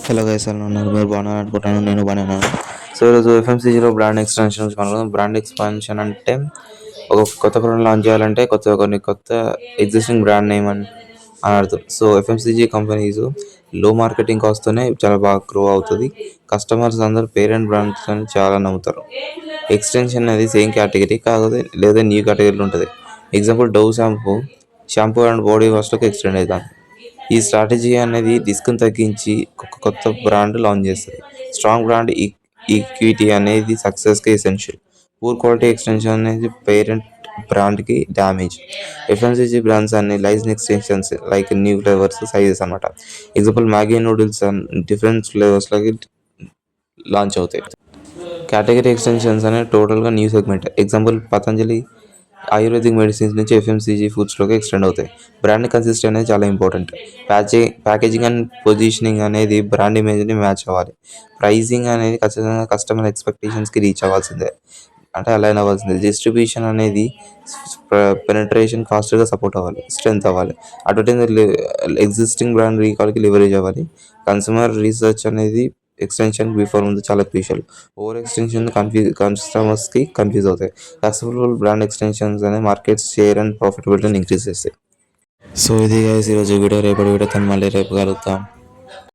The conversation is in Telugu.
హలో గైస్, ఎలా ఉన్నారు? మీరు బాగున్నారు అనుకుంటాను. నేను బాగానే. సో ఈరోజు ఎఫ్ఎంసీజీలో బ్రాండ్ ఎక్స్టెన్షన్ మనం బ్రాండ్ ఎక్స్పాన్షన్ అంటే ఒక కొత్త బ్రాండ్ లాంచ్ చేయాలంటే కొత్త ఎగ్జిస్టింగ్ బ్రాండ్ నేమ్ అని అర్థం. సో ఎఫ్ఎంసీజీ కంపెనీస్ లో మార్కెటింగ్ కాస్ట్తోనే చాలా బాగా గ్రో అవుతుంది. కస్టమర్స్ అందరూ పేరెంట్ బ్రాండ్స్ అని చాలా నమ్ముతారు. ఎక్స్టెన్షన్ అనేది సేమ్ కేటగిరీ కాకపోతే లేదా న్యూ కేటగిరీలో ఉంటుంది. Example Dove shampoo and body వాష్లోకి ఎక్స్టెండ్ అవుతాం. ఈ స్ట్రాటజీ అనేది రిస్క్ని తగ్గించి ఒక కొత్త బ్రాండ్ లాంచ్ చేస్తుంది. స్ట్రాంగ్ బ్రాండ్ ఈక్విటీ అనేది సక్సెస్కి ఎసెన్షియల్. పూర్ క్వాలిటీ ఎక్స్టెన్షన్ అనేది పేరెంట్ బ్రాండ్కి డ్యామేజ్. ఎఫ్ఎంసీజీ బ్రాండ్స్ అన్ని license extensions like new flavours sizes అనమాట. Example Maggi noodles and different ఫ్లేవర్స్లోకి లాంచ్ అవుతాయి. కేటగిరీ ఎక్స్టెన్షన్స్ అనేది టోటల్గా new segment. Example Patanjali ayurvedic medicines నుంచి ఎఫ్ఎంసీజీ ఫుడ్స్లోకి ఎక్స్టెండ్ అవుతాయి. బ్రాండ్ కన్సిస్టెంట్ అనేది చాలా ఇంపార్టెంట్. ప్యాకేజింగ్ అండ్ పొజిషనింగ్ అనేది బ్రాండ్ ఇమేజ్ని మ్యాచ్ అవ్వాలి. ప్రైజింగ్ అనేది ఖచ్చితంగా కస్టమర్ ఎక్స్పెక్టేషన్స్కి రీచ్ అవ్వాల్సిందే, అంటే అలైన్ అవ్వాల్సిందే. డిస్ట్రిబ్యూషన్ అనేది పెనట్రేషన్ ఫాస్ట్గా సపోర్ట్ అవ్వాలి, స్ట్రెంత్ అవ్వాలి. అడ్వర్టైజింగ్ ఎగ్జిస్టింగ్ బ్రాండ్ రీకాల్కి లివరేజ్ అవ్వాలి. కన్స్యూమర్ రీసెర్చ్ అనేది ఎక్స్టెన్షన్ బిఫోర్ ముందు చాలా క్రూషియల్. ఓవర్ ఎక్స్టెన్షన్ కస్టమర్స్కి కన్ఫ్యూజ్ అవుతాయి. సక్సెస్ఫుల్ బ్రాండ్ ఎక్స్టెన్షన్స్ అనేది మార్కెట్ షేర్ అండ్ ప్రాఫిటబిలిటీని ఇంక్రీజ్ చేస్తాయి. సో ఇది గైస్ ఈరోజు వీడియో. రేపటి వీడియో మళ్ళీ రేపు కలుద్దాం.